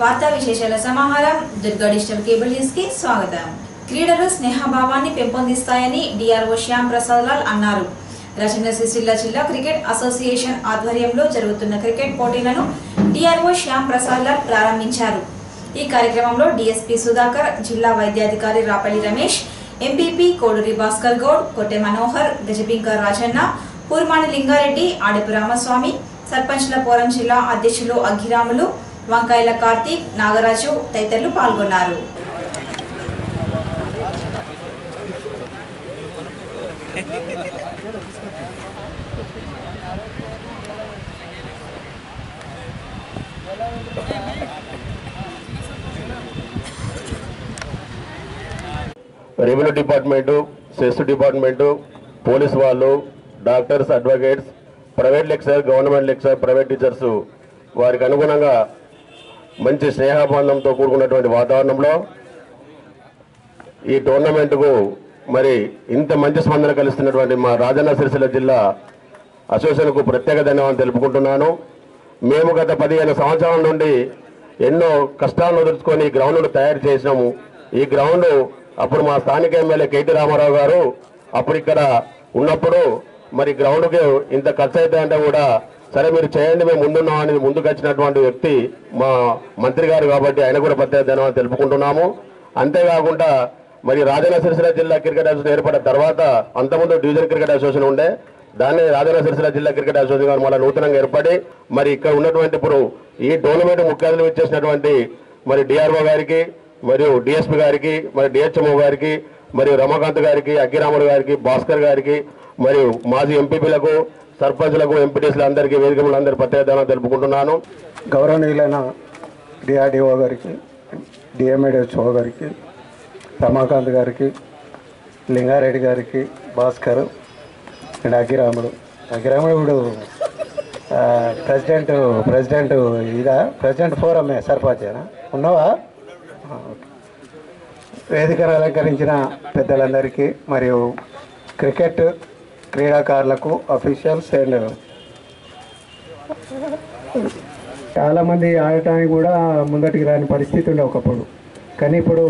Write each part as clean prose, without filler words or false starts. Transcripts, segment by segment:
వార్తా విశేషాల సమాహారం దుర్గా డిజిటల్ కేబుల్ న్యూస్ కి స్వాగతం. క్రీడలు స్నేహభావాన్ని పెంపొందిస్తాయని డిఆర్ఓ శ్యామ్ ప్రసాద్ లాల్ అన్నారు. రాజన్న సిరిసిల్ల జిల్లా క్రికెట్ అసోసియేషన్ ఆధ్వర్యంలో జరుగుతున్న క్రికెట్ పోటీలను డిఆర్ఓ శ్యామ్ ప్రసాద్ లాల్ ప్రారంభించారు. ఈ కార్యక్రమంలో డిఎస్పీ సుధాకర్, జిల్లా వైద్యాధికారి రాపల్లి రమేష్, ఎంపీపీ కోడూరి భాస్కర్ గౌడ్, కొట్టె మనోహర్, గజబింక రాజన్న, పూర్మాని లింగారెడ్డి, ఆడిపు రామస్వామి, సర్పంచ్ల పోరం జిల్లా అధ్యక్షులు అగ్గిరాములు, వంకాయల కార్తీక్, నాగరాజు తదితరులు పాల్గొన్నారు. Revenue department, cess department, police వాళ్ళు, doctors, advocates, private lecturer, government lecturer, private teachers వారికి అనుగుణంగా మంచి స్నేహబంధంతో కూడుకున్నటువంటి వాతావరణంలో ఈ టోర్నమెంటుకు మరి ఇంత మంచి స్పందన కలుస్తున్నటువంటి మా రాజన్న సిరిసిల్ల జిల్లా అసోసియేషన్కు ప్రత్యేక ధన్యవాదాలు తెలుపుకుంటున్నాను. మేము గత 15 సంవత్సరాల నుండి ఎన్నో కష్టాలను ఎదుర్కొని ఈ గ్రౌండ్ను తయారు చేసినాము. ఈ గ్రౌండ్ అప్పుడు మా స్థానిక ఎమ్మెల్యే కేటీ రామారావు గారు అప్పుడు ఇక్కడ ఉన్నప్పుడు మరి గ్రౌండ్కి ఇంత ఖర్చు అవుతాయంటే కూడా సరే మీరు చేయండి మేము ముందున్నాం అని ముందుకు వచ్చినటువంటి వ్యక్తి మా మంత్రి గారు కాబట్టి ఆయన కూడా ప్రత్యేక ధన్యవాదాలు తెలుపుకుంటున్నాము. అంతేకాకుండా మరి రాజన్న సిరిసిల్ల జిల్లా క్రికెట్ అసోసియేషన్ ఏర్పడిన తర్వాత అంతకుముందు డివిజన్ క్రికెట్ అసోసియేషన్ ఉండే, దాన్ని రాజన్న సిరిసిల్ల జిల్లా క్రికెట్ అసోసియేషన్ గారు మళ్ళీ నూతనంగా ఏర్పడి మరి ఇక్కడ ఉన్నటువంటి ఇప్పుడు ఈ టోర్నమెంట్ ముఖ్య అతిథులు ఇచ్చేసినటువంటి మరి డిఆర్ఓ గారికి, మరియు డిఎస్పీ గారికి, మరి డిహెచ్ఎంఓ గారికి, మరియు రమాకాంత్ గారికి, అగ్గిరాముడు గారికి, భాస్కర్ గారికి, మరియు మాజీ ఎంపీపీలకు, సర్పంచ్లకు, ఎంపీటీసీలు అందరికీ, వేదికలందరికీ ప్రత్యేక ధన్యవాదాలు తెలుపుకుంటున్నాను. గౌరవనీయులైన డిఆర్డిఓ గారికి, డిఎంఏడిహెచ్ఓ గారికి, రమాకాంత్ గారికి, లింగారెడ్డి గారికి, భాస్కర్ అండ్ అగ్గిరాముడు ఇప్పుడు ప్రెసిడెంట్ ఫోరమే సర్పంచేనా ఉన్నావా? వేదికను అలంకరించిన పెద్దలందరికీ మరియు క్రికెట్ క్రీడాకారులకు, అఫీషియల్స్ అండ్ చాలామంది ఆడటానికి కూడా ముందటికి రాని పరిస్థితి ఉండే ఒకప్పుడు. కానీ ఇప్పుడు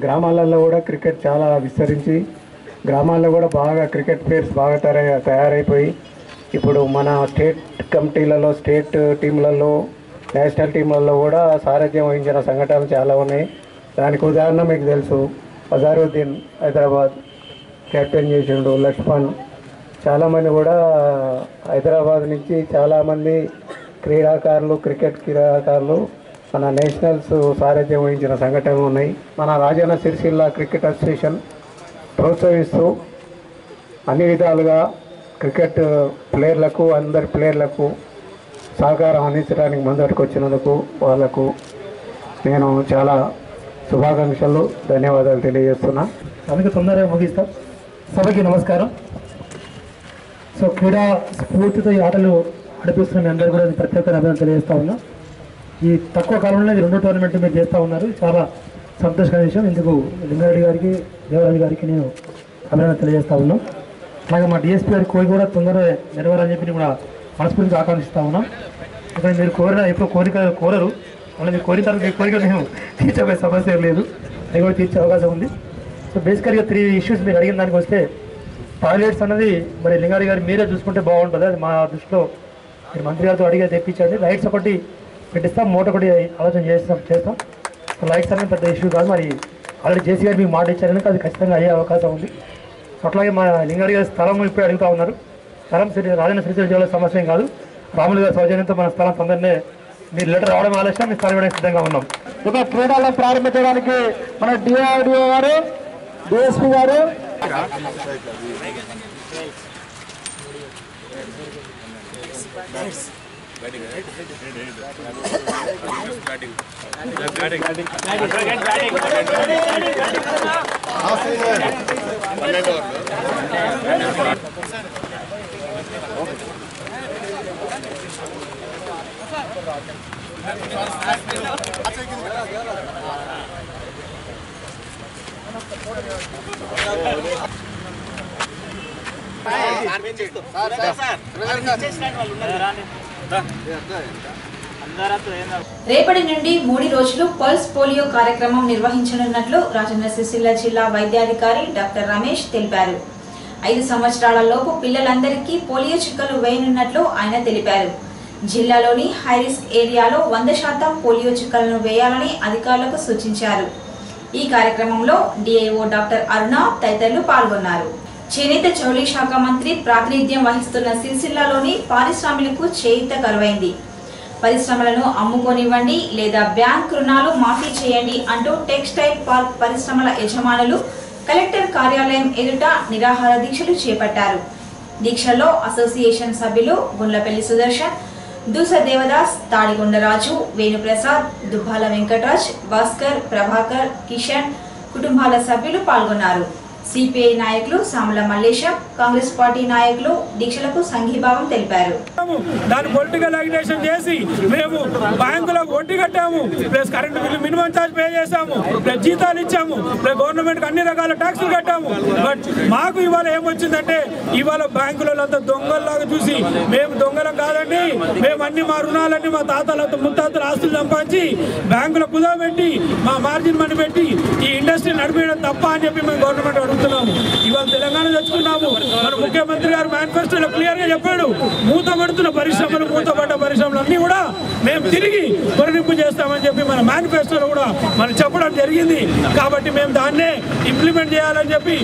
గ్రామాలలో కూడా క్రికెట్ చాలా విస్తరించి గ్రామాల్లో కూడా బాగా క్రికెట్ ప్లేయర్స్ బాగా తయారైపోయి ఇప్పుడు మన స్టేట్ కమిటీలలో, స్టేట్ టీంలలో, నేషనల్ టీంలలో కూడా సారథ్యం వహించిన సంఘటనలు చాలా ఉన్నాయి. దానికి ఉదాహరణ మీకు తెలుసు, అజారుద్దీన్ హైదరాబాద్ కెప్టెన్ చేసిండు, లక్ష్మణ్, చాలామంది కూడా హైదరాబాద్ నుంచి చాలామంది క్రికెట్ క్రీడాకారులు మన నేషనల్స్ సారథ్యం వహించిన సంఘటనలు ఉన్నాయి. మన రాజన్న సిరిసిల్ల క్రికెట్ అసోసియేషన్ ప్రోత్సహిస్తూ అన్ని విధాలుగా క్రికెట్ ప్లేయర్లకు, అందరి ప్లేయర్లకు సహకారం అందించడానికి ముందటికి వచ్చినందుకు వాళ్లకు నేను చాలా శుభాకాంక్షలు, ధన్యవాదాలు తెలియజేస్తున్నా. అందుకే తొందరగా ముగిస్తాం. సభకి నమస్కారం. సో క్రీడా స్ఫూర్తితో ఈ ఆటలు నడిపిస్తున్న మీ అందరూ కూడా ప్రత్యేక అభినందనలు తెలియజేస్తా ఉన్నా. ఈ తక్కువ కాలంలో 2 టోర్నమెంట్ మీరు చేస్తూ ఉన్నారు, చాలా సంతోషకర విషయం. ఇందుకు లింగారెడ్డి గారికి, దేవరాజు గారికి నేను అభినందనలు తెలియజేస్తా ఉన్నాం. అలాగే మా డిఎస్పీ గారి కోరిక కూడా తొందరగా నెరవేరాలని చెప్పి కూడా మనస్ఫూర్తిగా ఆకాంక్షిస్తూ ఉన్నాం. ఇక్కడ మీరు ఎప్పుడు కోరరు, మళ్ళీ మీరు కోరిన తర్వాత మీ కోరిక మేము తీర్చబోయే సమస్య లేదు, అది కూడా తీర్చే అవకాశం ఉంది. సో బేసికల్గా 3 ఇష్యూస్ మీరు అడిగిన దానికి వస్తే, టాయిలెట్స్ అన్నది మరి లింగారెడ్డి గారు మీరే చూసుకుంటే బాగుంటుంది. అది మా దృష్టిలో మీరు మంత్రి గారితో అడిగే తెప్పించండి. లైట్స్ ఒకటి పెట్టిస్తాం, మోటార్ ఒకటి ఆలోచన చేస్తాం. లైట్స్ అనేది పెద్ద ఇష్యూ కాదు. మరి ఆల్రెడీ జేసీ గారు మీకు మాట ఇచ్చారని అది ఖచ్చితంగా అయ్యే అవకాశం ఉంది. అట్లాగే మా లింగారెడ్డి గారి స్థలం ఇప్పుడు అడుగుతూ ఉన్నారు. స్థలం రాజన్న సిరిసిల్ల జిల్లా సమస్య కాదు, రాములు గారి సౌజన్యంతో మన స్థలం తొందరనే మీరు లెటర్ రావడం ఆలస్యం, మీ స్థలం ఇవ్వడానికి సిద్ధంగా ఉన్నాం. ఇక క్రీడలను ప్రారంభించడానికి మన డిఆర్డిఓ గారు, డిఎస్పీ గారు రేపటి నుండి 3 రోజులు పల్స్ పోలియో కార్యక్రమం నిర్వహించనున్నట్లు రాజన్న సిరిసిల్ల జిల్లా వైద్యాధికారి డాక్టర్ రమేష్ తెలిపారు. 5 సంవత్సరాల లోపు పిల్లలందరికీ పోలియో చుక్కలు వేయనున్నట్లు ఆయన తెలిపారు. జిల్లాలోని హైరిస్క్ ఏరియాలో 100% పోలియో చుక్కలను వేయాలని అధికారులకు సూచించారు. ఈ కార్యక్రమంలో డిఐఓ డాక్టర్ అరుణ తదితరులు పాల్గొన్నారు. చేనేత జౌళి శాఖ మంత్రి ప్రాతినిధ్యం వహిస్తున్న సిరిసిల్లాలోని పారిశ్రామికులకు చేయూత కరువైంది. పరిశ్రమలను అమ్ముకోనివ్వండి లేదా బ్యాంక్ రుణాలు మాఫీ చేయండి అంటూ టెక్స్టైల్ పార్క్ పరిశ్రమల యజమానులు కలెక్టర్ కార్యాలయం ఎదుట నిరాహార దీక్షలు చేపట్టారు. దీక్షల్లో అసోసియేషన్ సభ్యులు గుండ్లపల్లి సుదర్శన్, దూస దేవదాస్, తాడిగొండరాజు, వేణుప్రసాద్, దుబ్బాల వెంకటరాజ్, భాస్కర్, ప్రభాకర్, కిషన్ కుటుంబాల సభ్యులు పాల్గొన్నారు. సిపిఐ నాయకులు సాముల మల్లేశం, కాంగ్రెస్ పార్టీ నాయకులు దీక్షలకు సంఘీభావం తెలిపారు. దాని పొలిటికల్ అగిటేషన్ చేసి మేము బ్యాంకులకు వడ్డీ కట్టాము, plus current bill minimum charge pay చేసాము, ప్లస్ జీతాలు ఇచ్చాము, ప్లస్ గవర్నమెంట్కి అన్ని రకాల ట్యాక్సులు కట్టాము. బట్ మాకు ఇవాళ ఏమొచ్చిందంటే ఇవాళ బ్యాంకులంతా దొంగల్లాగా చూసి మేము దొంగలం కాదండి, మేము అన్ని మా రుణాలన్నీ మా తాతలతో ముత్తాతల ఆస్తులు సంపాదించి బ్యాంకులో కుదవబెట్టి మా మార్జిన్ మనీ పెట్టి ఈ ఇండస్ట్రీ నడిపేయడం తప్ప అని చెప్పి మేము గవర్నమెంట్ అడుగుతున్నాము. ఇవాళ తెలంగాణ తెచ్చుకున్నాము. మన ముఖ్యమంత్రి గారు మేనిఫెస్టోలో క్లియర్ గా చెప్పాడు, మూతపడుతున్న పరిశ్రమలు, మూతపడ్డ పరిశ్రమలు అన్ని కూడా మేము తిరిగి పొరనింపు చేస్తామని చెప్పి మన మేనిఫెస్టోలో కూడా మనం చెప్పడం జరిగింది. కాబట్టి మేము దాన్నే ఇంప్లిమెంట్ చేయాలని చెప్పి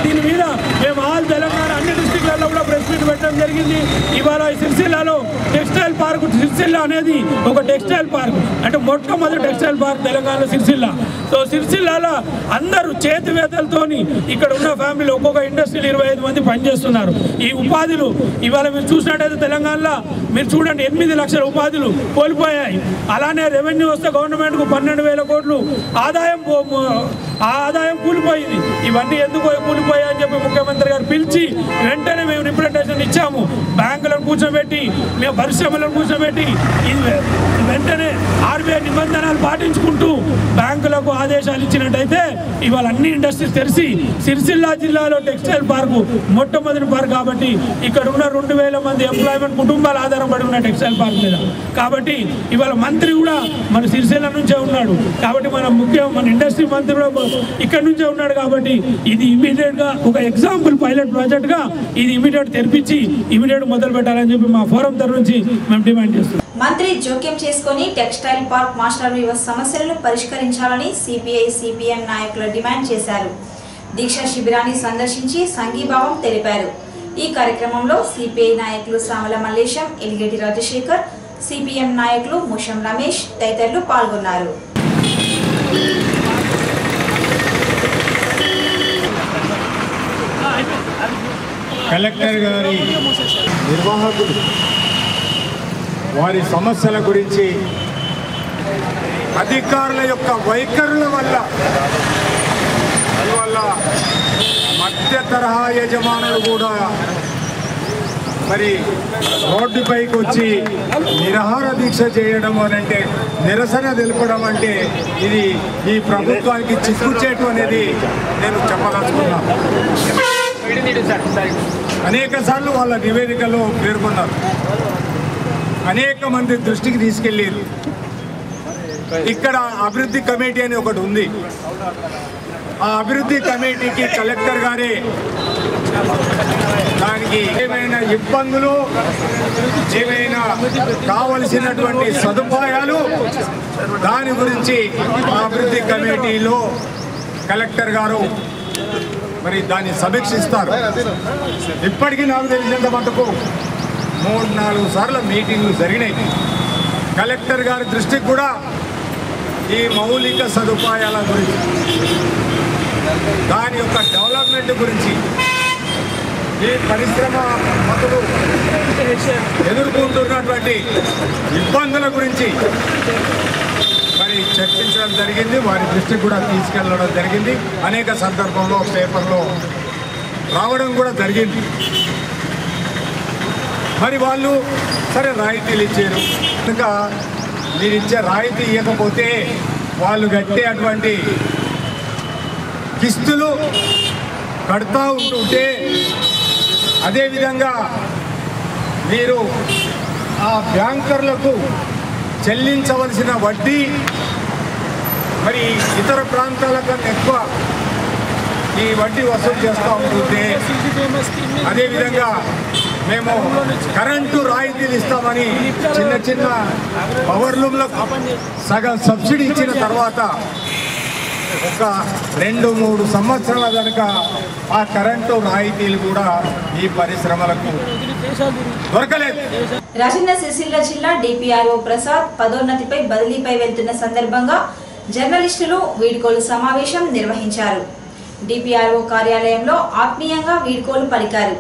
దీని మీద మేము ఆల్ తెలంగాణ అన్ని డిస్ట్రిక్ట్లలో కూడా ప్రెస్ మీట్ పెట్టడం జరిగింది. ఇవాళ సిరిసిల్లాలో టెక్స్టైల్ పార్క్, సిరిసిల్ల అనేది ఒక టెక్స్టైల్ పార్క్, అంటే మొట్టమొదటి టెక్స్టైల్ పార్క్ తెలంగాణలో సిరిసిల్ల. సో సిరిసిల్లాలో అందరూ చేతివేతలతోని ఇక్కడ ఉన్న ఫ్యామిలీలు ఒక్కొక్క ఇండస్ట్రీలు 25 మంది పనిచేస్తున్నారు. ఈ ఉపాధులు ఇవాళ మీరు చూసినట్టయితే తెలంగాణలో మీరు చూడండి 8 లక్షల ఉపాధులు కోల్పోయాయి. అలానే రెవెన్యూ వస్తే గవర్నమెంట్కు 12,000 కోట్లు ఆదాయం కూలిపోయింది. ఇవన్నీ ఎందుకు కూలిపోయాయి అని చెప్పి ముఖ్యమంత్రి గారు పిలిచి వెంటనే మేము రిప్రజెంటేషన్ ఇచ్చాము. బ్యాంకులను కూర్చోబెట్టి, మేము పరిశ్రమలను కూర్చోబెట్టి వెంటనే ఆర్బీఐ నిబంధనలు పాటించుకుంటూ బ్యాంకులకు ఆదేశాలు ఇచ్చినట్టయితే ఇవాళ అన్ని ఇండస్ట్రీస్ తెరిచి సిరిసిల్ల జిల్లాలో టెక్స్టైల్ పార్కు మొట్టమొదటి పార్క్ కాబట్టి ఇక్కడ ఉన్న 2,000 మంది ఎంప్లాయ్మెంట్ కుటుంబాలు ఆధారపడి ఉన్న టెక్స్టైల్ పార్క్ మీద. కాబట్టి ఇవాళ మంత్రి కూడా మన సిరిసిల్ల నుంచే ఉన్నాడు. కాబట్టి మన ఇండస్ట్రీ మంత్రి కూడా ఇక్కడ నుంచే ఉన్నాడు. కాబట్టి ఇది ఇమీడియట్ గా ఒక ఎగ్జాంపుల్ పైలట్ ప్రాజెక్ట్ గా ఇది ఇమీడియట్ తెరిపించి ఇమీడియట్ మొదలు పెట్టాలని చెప్పి మా ఫోరం తరఫు నుంచి మేము డిమాండ్ చేస్తున్నాం. మంత్రి జోక్యం చేసుకుని టెక్స్టైల్ పార్క్ మాస్టర్ వ్యవస్థ సమస్యలను పరిష్కరించాలని సిపిఐ సిపిఎం నాయకులు డిమాండ్ చేశారు. దీక్షా శిబిరాన్ని సందర్శించి సంఘీభావం తెలిపారు. ఈ కార్యక్రమంలో సిపిఐ నాయకులు సామల మల్లేశం, ఎలిగేటి రాజశేఖర్, సిపిఎం నాయకులు ముషం రమేష్ తదితరులు పాల్గొన్నారు. కలెక్టర్ గారి నిర్వాహకులు వారి సమస్యల గురించి అధికారుల యొక్క వైఖరుల వల్ల మధ్య తరహా యజమానులు కూడా మరి రోడ్డుపైకి వచ్చి నిరాహార దీక్ష చేయడం అనంటే, నిరసన తెలపడం అంటే ఇది ఈ ప్రభుత్వానికి చిక్కుచేటు అనేది నేను చెప్పదలుచుకున్నాను. అనేక సార్లు వాళ్ళ నివేదికలో పేర్కొన్నారు, అనేక మంది దృష్టికి తీసుకెళ్ళారు. ఇక్కడ అభివృద్ధి కమిటీ అని ఒకటి ఉంది. ఆ అభివృద్ధి కమిటీకి కలెక్టర్ గారే దానికి ఏమైనా ఇబ్బందులు, ఏమైనా కావలసినటువంటి సదుపాయాలు దాని గురించి ఆ అభివృద్ధి కమిటీలో కలెక్టర్ గారు మరి దాన్ని సమీక్షిస్తారు. ఇప్పటికీ నాకు తెలిసినంత మటుకు 3-4 సార్లు మీటింగ్లు జరిగినాయి. కలెక్టర్ గారి దృష్టికి కూడా ఈ మౌలిక సదుపాయాల గురించి, దాని యొక్క డెవలప్మెంట్ గురించి, ఈ పరిశ్రమ మొదలు ఎదుర్కొంటున్నటువంటి ఇబ్బందుల గురించి మరి చర్చించడం జరిగింది. వారి దృష్టికి కూడా తీసుకెళ్ళడం జరిగింది. అనేక సందర్భంలో పేపర్లో రావడం కూడా జరిగింది. మరి వాళ్ళు సరే రాయితీలు ఇచ్చారు కనుక మీరు ఇచ్చే రాయితీ ఇవ్వకపోతే వాళ్ళు కట్టే అటువంటి కిస్తులు కడతా ఉంటుంటే, అదేవిధంగా మీరు ఆ బ్యాంకర్లకు చెల్లించవలసిన వడ్డీ మరి ఇతర ప్రాంతాల కన్నా ఎక్కువ ఈ వడ్డీ వసూలు చేస్తూ ఉంటుంటే, అదేవిధంగా మేము కరెంటు రాయితీలు ఇస్తామని చిన్న చిన్న పవర్ లూమ్లకు సగం సబ్సిడీ ఇచ్చిన తర్వాత ఒక 2-3 సంవత్సరాల కనుక ఆ కరెంటు రాయితీలు కూడా ఈ పరిశ్రమలకు దొరకలేదు. రాజన్న సిరిసిల్ల జిల్లా డిపిఆర్ఓ ప్రసాద్ పదోన్నతిపై బదిలీపై వెళ్తున్న సందర్భంగా జర్నలిస్టులు వీడ్కోలు సమావేశం నిర్వహించారు. డిపిఆర్ఓ కార్యాలయంలో ఆత్మీయంగా వీడ్కోలు పలికారు.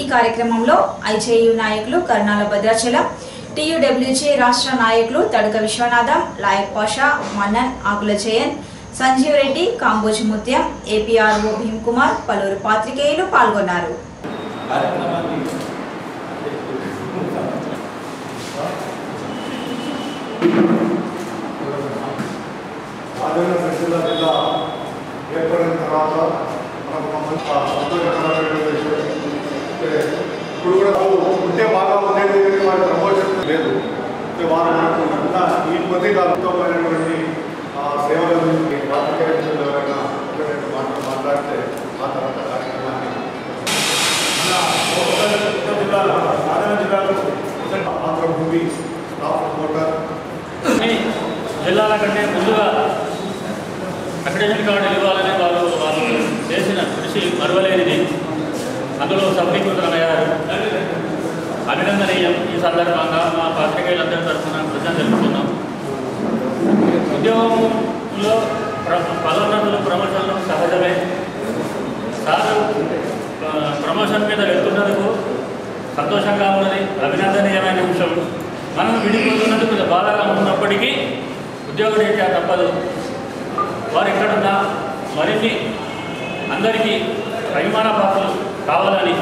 ఈ కార్యక్రమంలో ఐజేయు నాయకులు కర్నాల భద్రాచలం, టీయూడబ్ల్యూజే రాష్ట్ర నాయకులు తడక విశ్వనాథం, లాయక్ పాషా, మన్నన్, ఆకుల జయన్, సంజీవ్ రెడ్డి, కాంబోజి ముత్యం, ఏపీఆర్ఓ భీమ్ కుమార్, పలువురు పాత్రికేయులు పాల్గొన్నారు. ఏర్పడిన తర్వాత మనకు మంచి సంతోషకరమైన విషయం. ఇప్పుడు కూడా ఉంటే బాగా ఉండేది, వాళ్ళ ప్రమోషన్ లేదు. వారు మనకు ఇంకా ఈ కొద్ది అద్భుతమైనటువంటి సేవల గురించి రాజకీయాలు ఎవరైనా మాట్లాడితే ఆ తర్వాత కార్యక్రమాన్ని మన జిల్లాలో సాధారణ జిల్లాలో ఆంధ్రభూమి స్టాఫ్ రిపోర్టర్ జిల్లాల కంటే ముందుగా అక్రిడేషన్ కార్డులు ఇవ్వాలని వాళ్ళు చేసిన కృషి మరువలేనిది. అందులో సఫలీకృతమయ్యారు, అభినందనీయం. ఈ సందర్భంగా మా పాత్రికేయులందరి తరఫున కృతజ్ఞతలు తెలుపుతున్నాం. ఉద్యోగంలో పదోన్నతులు, ప్రమోషన్లు సహజమే. సార్ ప్రమోషన్ మీద వెళ్తున్నందుకు సంతోషంగా ఉన్నది, అభినందనీయమైన అంశం. మనం విడిపోతున్నందుకు కొంచెం బాధగా ఉన్నప్పటికీ ఉద్యోగరీత్యా తప్పదు. వారు ఎక్కడున్నా మరిన్ని అందరికీ అభిమాన పాత్రలు కావాలని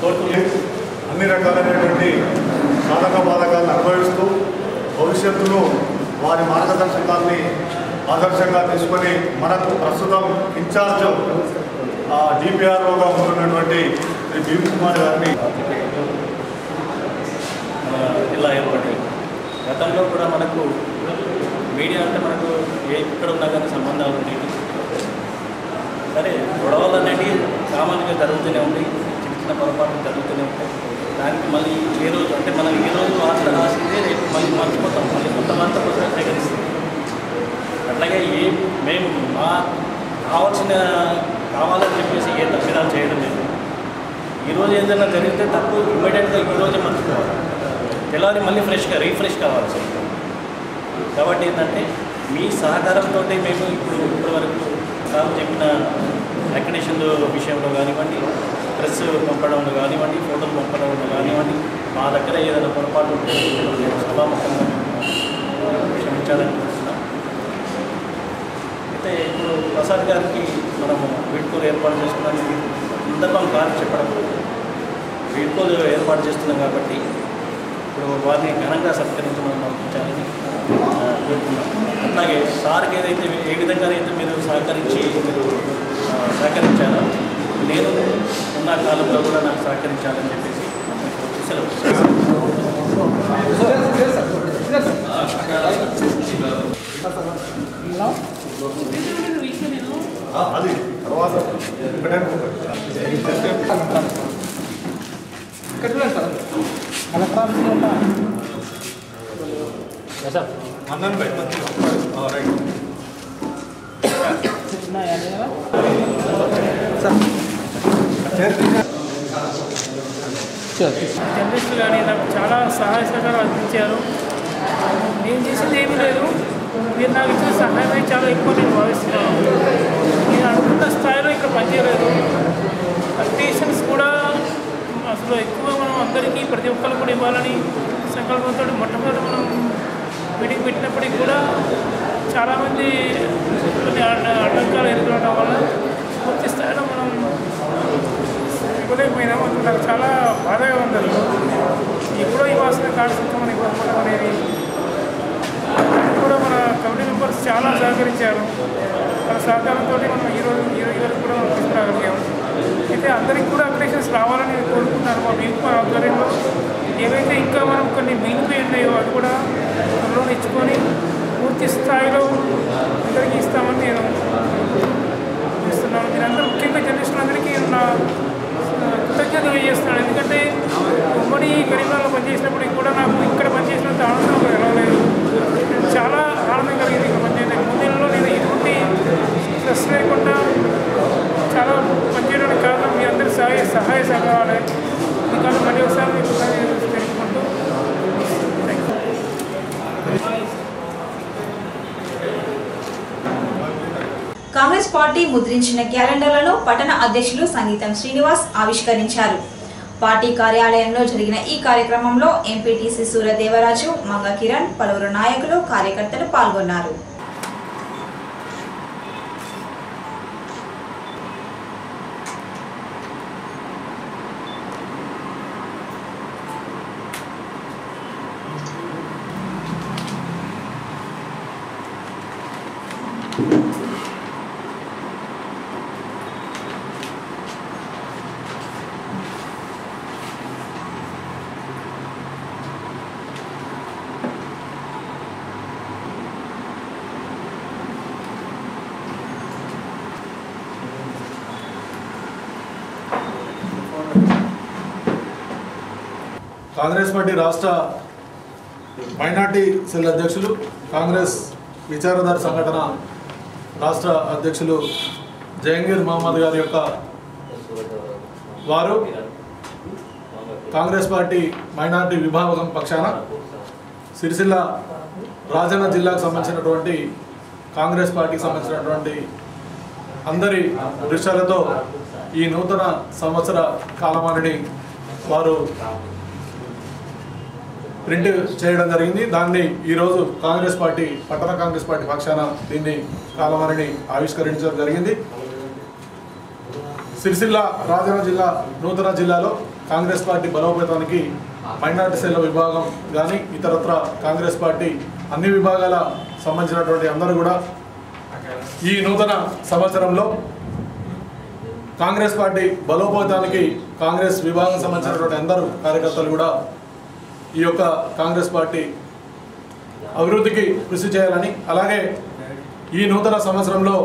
కోరుతున్నాం. అన్ని రకాలైనటువంటి సాధక బాధకాలను అనుభవిస్తూ భవిష్యత్తులో వారి మార్గదర్శకాన్ని ఆదర్శంగా తీసుకొని మనకు ప్రస్తుతం ఇన్ఛార్జ్ డిపిఆర్ఓగా ఉంటున్నటువంటి శ్రీ భీమ్ కుమార్ గారిని జిల్లా ఏర్పడి గతంలో కూడా మనకు మీడియా అంటే మనకు ఎక్కడ ఉన్నా కానీ సంబంధాలు ఉండేవి. సరే, గొడవలు అనేవి సామాన్యంగా జరుగుతూనే ఉంటాయి, చిన్న చిన్న పొరపాట్లు జరుగుతూనే ఉంటాయి. దానికి మళ్ళీ ఏ రోజు అంటే మనం ఏ రోజు వార్త రాసిందే రేపు మళ్ళీ మర్చిపోతాం, మళ్ళీ కొత్త వార్త కోసం సేకరిస్తాం. అట్లాగే మేము మా కావాలని చెప్పేసి ఏ తప్పిదాలు చేయడం లేదు. ఈరోజు ఏదైనా జరిగితే తప్పు ఇమ్మీడియట్గా ఈరోజే మర్చిపోవాలి, తెల్లారి మళ్ళీ రీఫ్రెష్ కావాల్సి ఉంటుంది. కాబట్టి ఏంటంటే మీ సహకారంతో మేము ఇప్పటి వరకు సార్ చెప్పిన అక్రిడేషన్ విషయంలో కానివ్వండి, ప్రెస్ పంపడంలో కానివ్వండి, ఫోటోలు పంపడంలో కానివ్వండి, మా దగ్గర ఏదైనా పొరపాటు ఉంటే సభాముఖంగా క్షమించాలని చూస్తున్నాం. అయితే ఇప్పుడు ప్రసాద్ గారికి మనము వీడ్కోలు ఏర్పాటు చేసుకున్నాం. సందర్భం కాదు చెప్పడం, వీడ్కోలు ఏర్పాటు చేస్తున్నాం కాబట్టి ఇప్పుడు వారిని ఘనంగా సత్కరించమని పంపించాలని కోరుకున్నాం. అట్లాగే సార్కి ఏ విధంగా అయితే మీరు సహకరించారో నేను ఉన్న కాలంలో కూడా నాకు సహకరించాలని చెప్పేసి సెలవు. అది తర్వాత అన్నం రైట్. జర్నలిస్టులు కానీ నాకు చాలా సహాయ సహకారాలు అందించారు. నేను చేసింది ఏమీ లేదు, మీరు నాకు ఇచ్చిన సహాయమే చాలా ఎక్కువ నేను భావిస్తున్నాను. నేను అనుకున్న స్థాయిలో ఇక్కడ పనిచేయలేదు. అప్లికేషన్స్ కూడా అసలు ఎక్కువ మనం అందరికీ ప్రతి ఒక్కరు కూడా ఇవ్వాలని సంకల్పంతో మొట్టమొదటి మనం మీటింగ్ పెట్టినప్పటికీ కూడా చాలామంది కొన్ని ఆటంకాలు ఎదుర్కోవడం వల్ల పూర్తి స్థాయిలో మనం ఇవ్వలేకపోయినాము. నాకు చాలా బాధగా ఉంది. ఎప్పుడో ఇవ్వాల్సిన కార్యక్రమం మనం ఇవ్వకపోవడం అనేది కూడా మన కమిటీ మెంబర్స్ చాలా సహకరించారు. వాళ్ళ సహకారంతో మనం ఈరోజు కూడా మనం తీసుకురాగలిగాము. అయితే అందరికీ కూడా అప్లికేషన్స్ రావాలని కోరుకుంటున్నాను. మా భీమ్ కుమార్ ఆధ్వర్యంలో ఏవైతే ఇంకా మనం కొన్ని మిగిలిపోయి ఉన్నాయో అది కూడా త్వరలో తెచ్చుకొని పూర్తి స్థాయిలో అందరికీ ఇస్తామని నేను ఇస్తున్నాను. మీరందరూ ముఖ్యంగా జర్నలిస్టులు అందరికీ నా కృతజ్ఞత తెలియజేస్తున్నాను. ఎందుకంటే ఉమ్మడి గరీబ్లలో పనిచేసినప్పుడు కూడా నాకు ఇక్కడ పనిచేసినంత ఆనందం కలగలేదు. చాలా ఆనందం కలిగింది ఇక్కడ పనిచేయడానికి. ముందేళ్ళలో నేను ఎటువంటి స్ట్రెస్ లేకుండా చాలా పనిచేయడానికి కారణం మీ అందరి సహాయ సహకారాలే. మీకన్నా మళ్ళీ ఒకసారి మీకు తెలుసుకుంటూ కాంగ్రెస్ పార్టీ ముద్రించిన క్యాలెండర్లను పట్టణ అధ్యక్షులు సంగీతం శ్రీనివాస్ ఆవిష్కరించారు. పార్టీ కార్యాలయంలో జరిగిన ఈ కార్యక్రమంలో ఎంపీటీసీ సూర్యదేవరాజు, మంగ కిరణ్, పలువురు నాయకులు, కార్యకర్తలు పాల్గొన్నారు. కాంగ్రెస్ పార్టీ రాష్ట్ర మైనార్టీ సెల్ అధ్యక్షులు, కాంగ్రెస్ విచారధార సంఘటన రాష్ట్ర అధ్యక్షులు జహంగీర్ మహమ్మద్ గారి యొక్క వారు కాంగ్రెస్ పార్టీ మైనార్టీ విభాగం పక్షాన సిరిసిల్ల రాజన్న జిల్లాకు సంబంధించినటువంటి కాంగ్రెస్ పార్టీకి సంబంధించినటువంటి అందరి దృశ్యాలతో ఈ నూతన సంవత్సర కాలమానిని వారు ప్రింట్ చేయడం జరిగింది. దాన్ని ఈరోజు కాంగ్రెస్ పార్టీ పట్టణ కాంగ్రెస్ పార్టీ పక్షాన దీన్ని కాలమానిని ఆవిష్కరించడం జరిగింది. సిరిసిల్ల రాజన్న జిల్లా నూతన జిల్లాలో కాంగ్రెస్ పార్టీ బలోపేతానికి మైనార్టీ సెల్ విభాగం కానీ ఇతరత్ర కాంగ్రెస్ పార్టీ అన్ని విభాగాల సంబంధించినటువంటి అందరూ కూడా ఈ నూతన సంవత్సరంలో కాంగ్రెస్ పార్టీ బలోపేతానికి కాంగ్రెస్ విభాగం సంబంధించినటువంటి అందరూ కార్యకర్తలు కూడా ఈ యొక్క కాంగ్రెస్ పార్టీ అభివృద్ధికి కృషి చేయాలని, అలాగే ఈ నూతన సంవత్సరంలో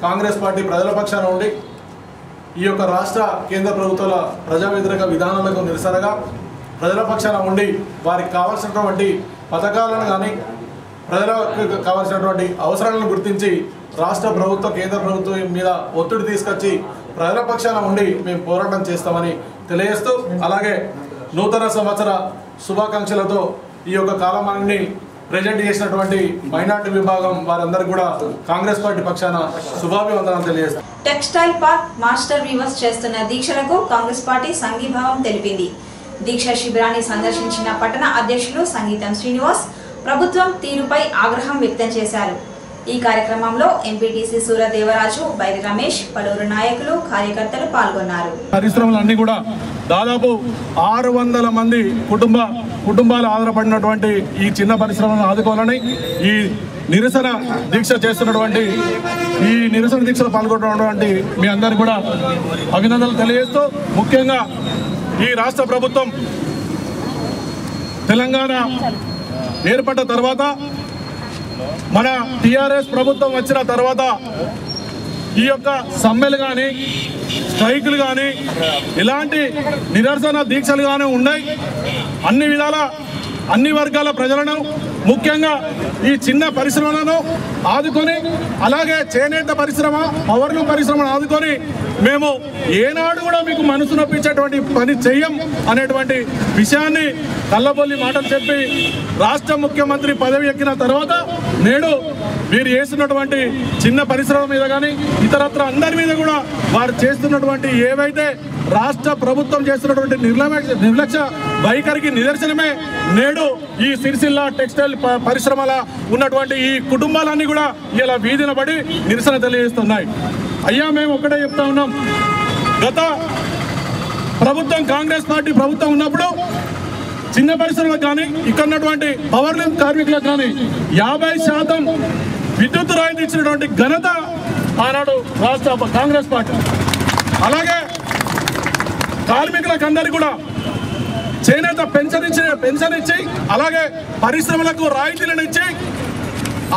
కాంగ్రెస్ పార్టీ ప్రజల పక్షాన ఉండి ఈ యొక్క రాష్ట్ర కేంద్ర ప్రభుత్వాల ప్రజా వ్యతిరేక విధానాలకు నిరసనగా ప్రజల పక్షాన ఉండి వారికి కావాల్సినటువంటి పథకాలను కానీ ప్రజలకు కావాల్సినటువంటి అవసరాలను గుర్తించి రాష్ట్ర ప్రభుత్వ కేంద్ర ప్రభుత్వం మీద ఒత్తిడి తీసుకొచ్చి ప్రజల పక్షాన ఉండి మేము పోరాటం చేస్తామని తెలియజేస్తూ, అలాగే నూతన సంవత్సర శుభాకాంక్షలతో ఈ యొక్క కాలమాన్ని ప్రజెంట్ చేసినటువంటి మైనార్టీ విభాగం వారందరికీ కూడా కాంగ్రెస్ పార్టీ పక్షాన శుభాభివందనాలు తెలియజేస్తారు. టెక్స్టైల్ పార్క్ మాస్టర్ వీవర్స్ చేస్తున్న దీక్షలకు కాంగ్రెస్ పార్టీ సంఘీభావం తెలిపింది. దీక్ష శిబిరాన్ని సందర్శించిన పట్టణ అధ్యక్షులు సంగీతం శ్రీనివాస్ ప్రభుత్వం తీరుపై ఆగ్రహం వ్యక్తం చేశారు. ఈ కార్యక్రమంలో ఎంపీటీసీ సూర్యదేవరాజు, బైరి రమేష్, పలువురు నాయకులు, కార్యకర్తలు పాల్గొన్నారు. పరిశ్రమలన్నీ కూడా దాదాపు 600 మంది కుటుంబాలు ఆధారపడినటువంటి ఈ చిన్న పరిశ్రమలను ఆదుకోవాలని ఈ నిరసన దీక్ష చేస్తున్నటువంటి ఈ నిరసన దీక్షలో పాల్గొన్నటువంటి మీ అందరికీ కూడా అభినందనలు తెలియజేస్తూ, ముఖ్యంగా ఈ రాష్ట్ర ప్రభుత్వం తెలంగాణ ఏర్పడ్డ తర్వాత మన టీఆర్ఎస్ ప్రభుత్వం వచ్చిన తర్వాత ఈ యొక్క సమ్మెలు కానీ స్ట్రైకులు కానీ ఇలాంటి నిరసన దీక్షలు కానీ ఉన్నాయి. అన్ని విధాల అన్ని వర్గాల ప్రజలను, ముఖ్యంగా ఈ చిన్న పరిశ్రమలను ఆదుకొని, అలాగే చేనేత పరిశ్రమ, పవర్లు పరిశ్రమను ఆదుకొని మేము ఏనాడు కూడా మీకు మనసు నొప్పించేటువంటి పని చెయ్యం అనేటువంటి విషయాన్ని కళ్ళబొల్లి మాటలు చెప్పి రాష్ట్ర ముఖ్యమంత్రి పదవి ఎక్కిన తర్వాత నేడు వీరు చేస్తున్నటువంటి చిన్న పరిశ్రమ మీద కానీ ఇతరత్ర అందరి మీద కూడా వారు చేస్తున్నటువంటి ఏవైతే రాష్ట్ర ప్రభుత్వం చేస్తున్నటువంటి నిర్లక్ష్య వైఖరికి నిదర్శనమే నేడు ఈ సిరిసిల్ల టెక్స్టైల్ పరిశ్రమల ఉన్నటువంటి ఈ కుటుంబాలన్నీ కూడా ఇలా వీధిన పడి నిరసన తెలియజేస్తున్నాయి. అయ్యా, మేము ఒకటే చెప్తా ఉన్నాం, గత ప్రభుత్వం కాంగ్రెస్ పార్టీ ప్రభుత్వం ఉన్నప్పుడు చిన్న పరిశ్రమలకు కానీ ఇక్కడ ఉన్నటువంటి పవర్లూమ్ కార్మికులకు కానీ 50% విద్యుత్ రాయితీ ఇచ్చినటువంటి ఘనత ఆనాడు రాష్ట్ర కాంగ్రెస్ పార్టీ. అలాగే కార్మికులకు అందరికీ కూడా చేనేత పెన్షన్ ఇచ్చి అలాగే పరిశ్రమలకు రాయితీలను ఇచ్చి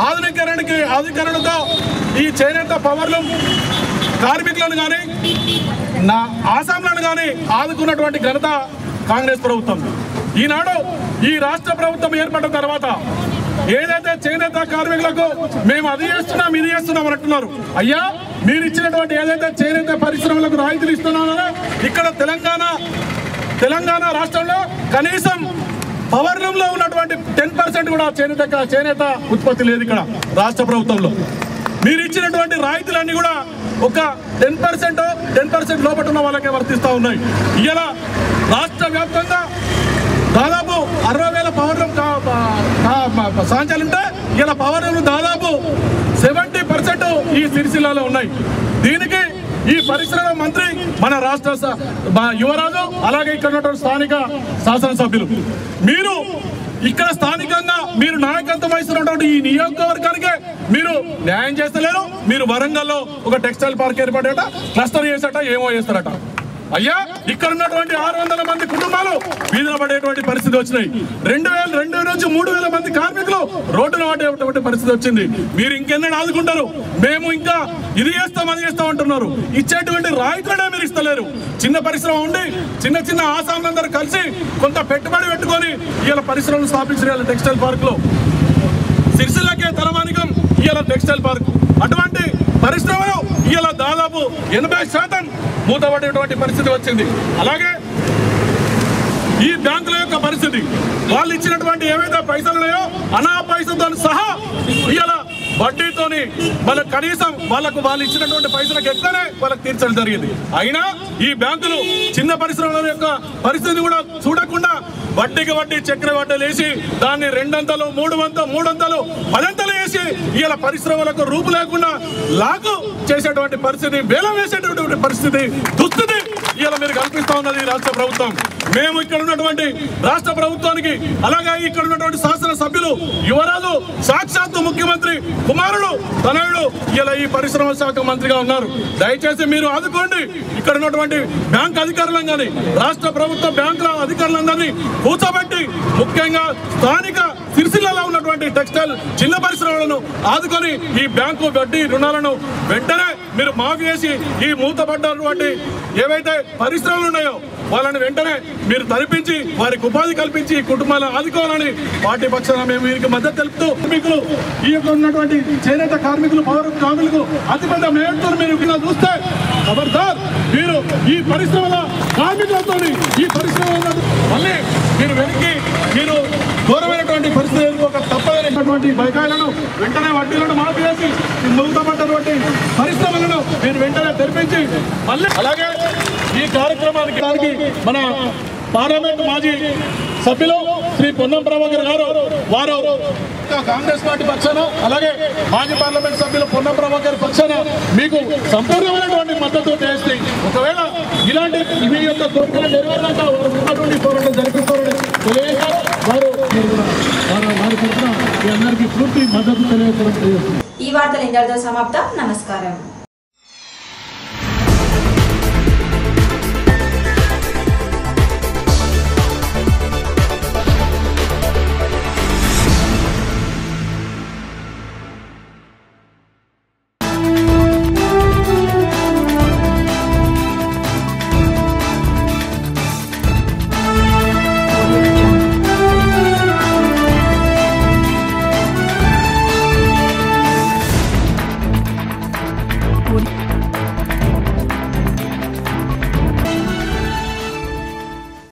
ఆధునీకరణతో ఈ చేనేత పవర్లూమ్ కార్మికులను కానీ నా ఆసాంలను కానీ ఆదుకున్నటువంటి ఘనత కాంగ్రెస్ ప్రభుత్వం. ఈనాడు ఈ రాష్ట్ర ప్రభుత్వం ఏర్పడిన తర్వాత ఏదైతే చేనేత కార్మికులకు మేము అది చేస్తున్నాం ఇది చేస్తున్నాం అంటున్నారు. అయ్యా, మీరు ఇచ్చినటువంటి ఏదైతే చేనేత పరిశ్రమలకు రాయితీలు ఇస్తున్నారో ఇక్కడ తెలంగాణ రాష్ట్రంలో కనీసం పవర్ లూమ్ లో ఉన్నటువంటి 10% కూడా చేనేత ఉత్పత్తి లేదు ఇక్కడ రాష్ట్ర ప్రభుత్వంలో. మీరు ఇచ్చినటువంటి రాయితీలన్నీ కూడా ఒక 10% లోపల ఉన్న వాళ్ళకే వర్తిస్తూ ఉన్నాయి. ఇలా రాష్ట్ర వ్యాప్తంగా దాదాపు 60,000 పవర్ లూమ్ సాంచాలుంటే ఇలా పవర్ లూమ్ దాదాపు 70% ఈ సిరిసిల్లాలో ఉన్నాయి. దీనికి ఈ పరిశ్రమ మంత్రి మన రాష్ట్ర యువరాజు అలాగే ఇక్కడ ఉన్నటువంటి స్థానిక శాసనసభ్యులు మీరు ఇక్కడ స్థానికంగా మీరు నాయకత్వం వహిస్తున్నటువంటి ఈ నియోజకవర్గానికి మీరు న్యాయం చేస్తలేరు. మీరు వరంగల్లో ఒక టెక్స్టైల్ పార్క్ ఏర్పడేట క్లస్టర్ చేసేట ఏమో చేస్తారట. అయ్యా, ఇక్కడ ఉన్నటువంటి 600 మంది కుటుంబాలు వీధిన పడేటువంటి పరిస్థితి వచ్చినాయి. 2000 నుంచి 3000 మంది కార్మికులు రోడ్డున పడేటువంటి పరిస్థితి వచ్చింది. మీరు ఇంకెన్నడూ ఆదుకుంటారు? మేము ఇంకా ఇది చేస్తాం అది చేస్తాం అంటున్నారు. ఇచ్చేటువంటి రాయితీలనే మీరు ఇస్తలేరు. చిన్న పరిశ్రమ ఉండి చిన్న ఆసాములందరూ కలిసి కొంత పెట్టుబడి పెట్టుకొని ఇలా పరిశ్రమలు స్థాపించారు. టెక్స్టైల్ పార్క్ లో సిరిసిల్లకే తలమానికం ఇవాళ టెక్స్టైల్ పార్క్. అటువంటి పరిశ్రమలు ఇవాళ దాదాపు 80% మూతపడేటువంటి పరిస్థితి వచ్చింది. అలాగే ఈ బ్యాంకుల యొక్క పరిస్థితి, వాళ్ళు ఇచ్చినటువంటి ఏవైతే పైసలు ఉన్నాయో అనా పైసలతో సహా ఇవాళ వడ్డీతోని వాళ్ళకి కనీసం వాళ్ళు ఇచ్చినటువంటి పైసలకు ఎక్కువనే వాళ్ళకి తీర్చడం జరిగింది. అయినా ఈ బ్యాంకులు చిన్న పరిశ్రమల యొక్క పరిస్థితి కూడా చూడకుండా వడ్డీకి వడ్డీ చక్ర వడ్డీలు వేసి దాన్ని 200, 300, 10 వేసి ఇలా పరిశ్రమలకు రూపు లేకుండా లాగు చేసేటువంటి పరిస్థితి, వేలం వేసేటటువంటి పరిస్థితి, దుస్థితి ఇలా మీరు కల్పిస్తా ఉన్నది రాష్ట్ర ప్రభుత్వం. మేము ఇక్కడ ఉన్నటువంటి రాష్ట్ర ప్రభుత్వానికి అలాగే ఇక్కడ ఉన్నటువంటి శాసనసభ్యులు యువరాజు సాక్షాత్తు ముఖ్యమంత్రి కుమారుడు తనయుడు ఇలా ఈ పరిశ్రమ శాఖ మంత్రిగా ఉన్నారు. దయచేసి మీరు ఆదుకోండి. ఇక్కడ ఉన్నటువంటి బ్యాంక్ అధికారులను కానీ రాష్ట్ర ప్రభుత్వ బ్యాంకుల అధికారులందరినీ కూర్చోబెట్టి ముఖ్యంగా స్థానిక సిరిసిల్లలో ఉన్నటువంటి టెక్స్టైల్ చిన్న పరిశ్రమలను ఆదుకొని ఈ బ్యాంకు వడ్డీ రుణాలను వెంటనే మీరు మాఫీ చేసి ఈ మూతపడ్డటువంటి ఏవైతే పరిశ్రమలు ఉన్నాయో వాళ్ళని వెంటనే మీరు తరిపించి వారికి ఉపాధి కల్పించి కుటుంబాలను ఆదుకోవాలని పార్టీ పక్షాన మేము వీరికి మద్దతు తెలుపుతూ కార్మికులు ఈ యొక్క ఉన్నటువంటి చేనేత కార్మికులు పౌర కార్మికులకు అతిపెద్ద మేయర్ మీరు చూస్తే ఖబర్దార్ మీరు ఈ పరిశ్రమల కార్మికులతో ఈ పరిశ్రమ మళ్ళీ మీరు వెనక్కి మీరు ఘోరమైనటువంటి పరిస్థితి ఒక తప్పదైనటువంటి బైకాయలను వెంటనే వడ్డీలను మాఫీ చేసి మూతపడ్డటువంటి పరిశ్రమలను మీరు వెంటనే తెరిపించి మళ్ళీ అలాగే ఈ కార్యక్రమానికి మన పార్లమెంట్ మాజీ సభ్యులు శ్రీ పొన్నం ప్రభాకర్ గారు వారు కాంగ్రెస్ పార్టీ పక్షాన అలాగే మాజీ పార్లమెంట్ సభ్యులు పొన్నం ప్రభాకర్ పక్షాన మీకు సంపూర్ణమైనటువంటి మద్దతు చేస్తే ఒకవేళ ఇలాంటి మీ యొక్క కోరికలు నెరవేరాక ఉన్నటువంటి పోరాటం జరిపిస్తారని తెలియజేశారు. వారి తరఫున మీ అందరికీ పూర్తి మద్దతు తెలియజేయడం. ఈ వార్తలు ఇంతటితో సమాప్తం. నమస్కారం.